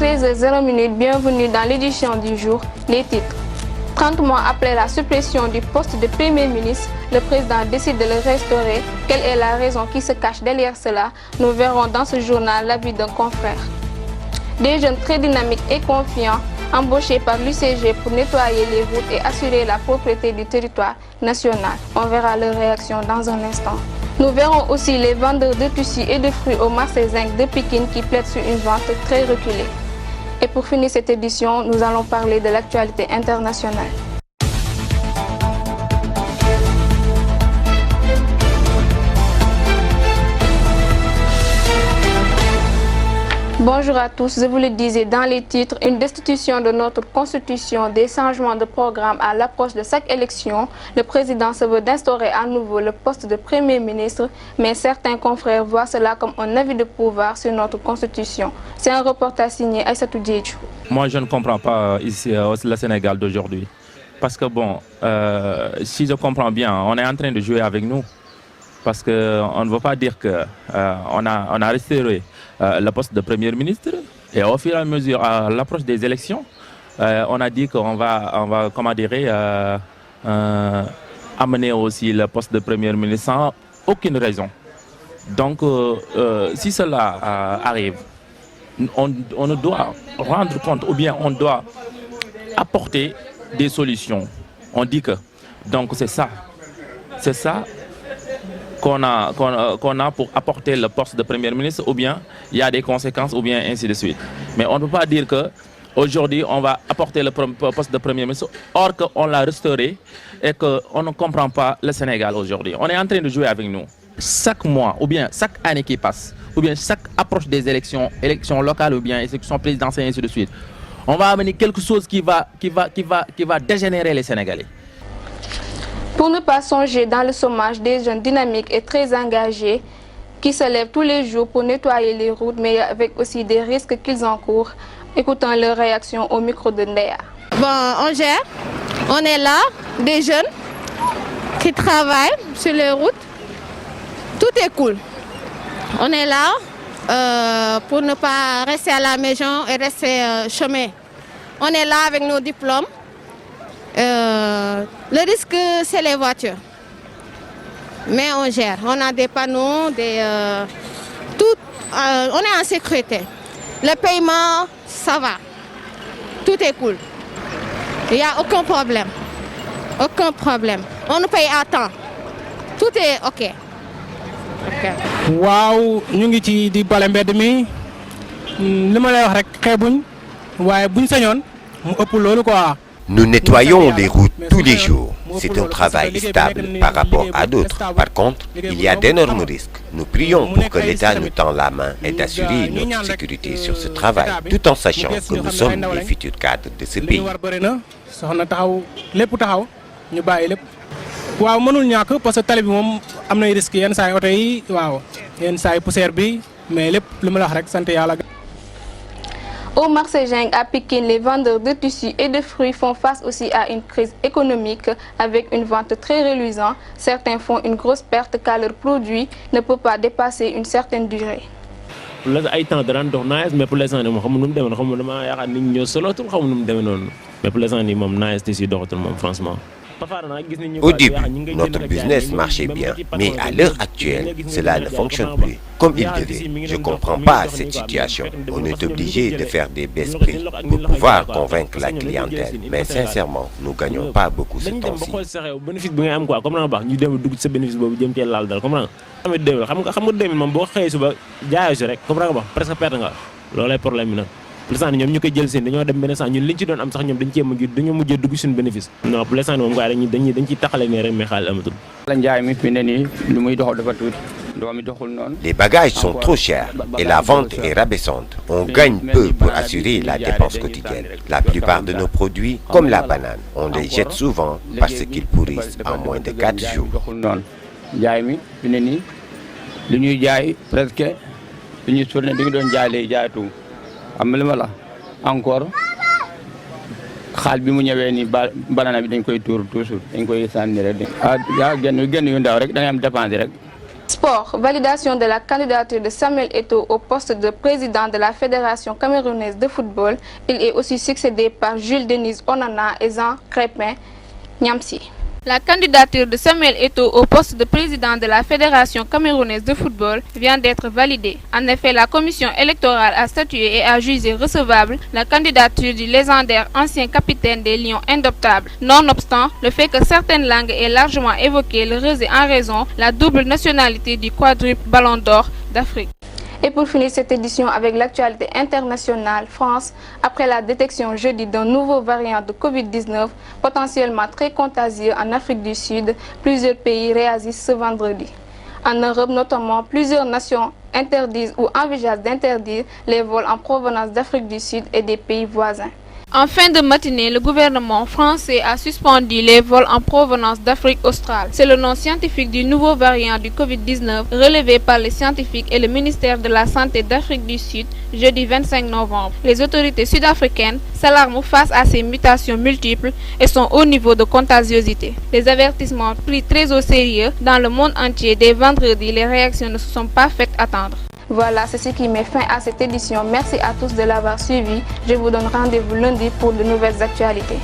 est 13h00, bienvenue dans l'édition du jour, les titres. 30 mois après la suppression du poste de Premier ministre, le président décide de le restaurer. Quelle est la raison qui se cache derrière cela? Nous verrons dans ce journal l'avis d'un confrère. Des jeunes très dynamiques et confiants, embauchés par l'UCG pour nettoyer les routes et assurer la propriété du territoire national. On verra leur réaction dans un instant. Nous verrons aussi les vendeurs de tissus et de fruits au marché Zinc de Pikine qui plaident sur une vente très reculée. Et pour finir cette édition, nous allons parler de l'actualité internationale. Bonjour à tous, je vous le disais dans les titres, une destitution de notre constitution, des changements de programme à l'approche de chaque élection. Le président se veut d'instaurer à nouveau le poste de Premier ministre, mais certains confrères voient cela comme un avis de pouvoir sur notre constitution. C'est un reportage signé Aïssatou Diédhiou. Moi, je ne comprends pas ici au Sénégal d'aujourd'hui. Parce que bon, si je comprends bien, on est en train de jouer avec nous. Parce qu'on ne veut pas dire qu'on a restauré le poste de Premier ministre et au fur et à mesure, à l'approche des élections, on a dit qu'on va comment dire, amener aussi le poste de Premier ministre sans aucune raison. Donc, si cela arrive, on doit rendre compte ou bien on doit apporter des solutions. On dit que, donc c'est ça qu'on a pour apporter le poste de Premier ministre, ou bien il y a des conséquences, ou bien ainsi de suite. Mais on ne peut pas dire qu'aujourd'hui on va apporter le poste de Premier ministre, or qu'on l'a restauré et qu'on ne comprend pas le Sénégal aujourd'hui. On est en train de jouer avec nous. Chaque mois, ou bien chaque année qui passe, ou bien chaque approche des élections locales, ou bien élections présidentielles, ainsi de suite, on va amener quelque chose qui va dégénérer les Sénégalais. Pour ne pas songer dans le chômage, des jeunes dynamiques et très engagés qui se lèvent tous les jours pour nettoyer les routes, mais avec aussi des risques qu'ils encourent. Écoutons leur réaction au micro de Ndéa. Bon, on gère, on est là, des jeunes qui travaillent sur les routes. Tout est cool. On est là pour ne pas rester à la maison et rester chômés. On est là avec nos diplômes. Le risque, c'est les voitures. Mais on gère. On a des panneaux, on est en sécurité. Le paiement, ça va. Tout est cool. Il n'y a aucun problème. Aucun problème. On nous paye à temps. Tout est OK. Waaw, ñu ngi ci di bale mbedd mi. Li ma lay wax rek xeebuñ waaye buñ sañoon mu ëpp loolu quoi. Nous nettoyons les routes tous les jours. C'est un travail stable par rapport à d'autres. Par contre, il y a d'énormes risques. Nous prions pour que l'État nous tende la main et d'assurer notre sécurité sur ce travail, tout en sachant que nous sommes les futurs cadres de ce pays. Waaw mënul ñàkk parce que tali bi moom am nay risques yenn saa yi oto yi waaw yenn saa yi poussière bi mais lépp li ma la wax rek sant yàlla. Au marché Zinc à Pikine, les vendeurs de tissus et de fruits font face aussi à une crise économique avec une vente très reluisante. Certains font une grosse perte car leur produit ne peut pas dépasser une certaine durée. ay temps daan dox nice mais pour l'instant moom xamu nu mu demee noonu xamu dama yaakaar nit ñi ñoo solootul xamu nu mu demee noonu mais pour l'instant nii moom nice tissu doxatul moom franchement. Au début, notre business marchait bien, mais à l'heure actuelle, cela ne fonctionne plus comme il devait. Je ne comprends pas cette situation. On est obligé de faire des baisses prix pour pouvoir convaincre la clientèle. Mais sincèrement, nous ne gagnons pas beaucoup ce temps-ci. Pour ñoom ñu koy jël seen dañoo dem benn saa ñun liñ ci doon am sax ñoom dañoo mujjee dugg suñu bénéfice. Non pour l'instant moom quoi dañ ciy taxale ne rek mais xaalis amatul. Les bagages sont trop chers et la vente est rabaissante. On gagne peu pour assurer la dépense quotidienne. La plupart de nos produits, comme la banane, on les jette souvent parce qu'ils pourrissent en moins de 4 jours. Encore xaal bi mu ñëwee ni banana bi dañ koy tuur toujours dañ koy sànni rek yaa genn yu ndaw rek da ngay am dépense rek Sport, validation de la candidature de Samuel Eto'o au poste de président de la Fédération camerounaise de football. Il est aussi succédé par Jules Denis Onana et Jean Crépin Niamsi. La candidature de Samuel Eto'o au poste de président de la Fédération camerounaise de football vient d'être validée. En effet, la commission électorale a statué et a jugé recevable la candidature du légendaire ancien capitaine des Lions indomptables. Nonobstant le fait que certaines langues aient largement évoqué le rejet en raison de la double nationalité du quadruple Ballon d'Or d'Afrique. Et pour finir cette édition avec l'actualité internationale, France, après la détection jeudi d'un nouveau variant de Covid-19 potentiellement très contagieux en Afrique du Sud, plusieurs pays réagissent ce vendredi. En Europe notamment, plusieurs nations interdisent ou envisagent d'interdire les vols en provenance d'Afrique du Sud et des pays voisins. En fin de matinée, le gouvernement français a suspendu les vols en provenance d'Afrique australe. C'est le nom scientifique du nouveau variant du Covid-19 relevé par les scientifiques et le ministère de la Santé d'Afrique du Sud jeudi 25 novembre. Les autorités sud-africaines s'alarment face à ces mutations multiples et son haut niveau de contagiosité. Les avertissements pris très au sérieux dans le monde entier dès vendredi, les réactions ne se sont pas faites attendre. Voilà, c'est ce qui met fin à cette édition. Merci à tous de l'avoir suivi. Je vous donne rendez-vous lundi pour de nouvelles actualités.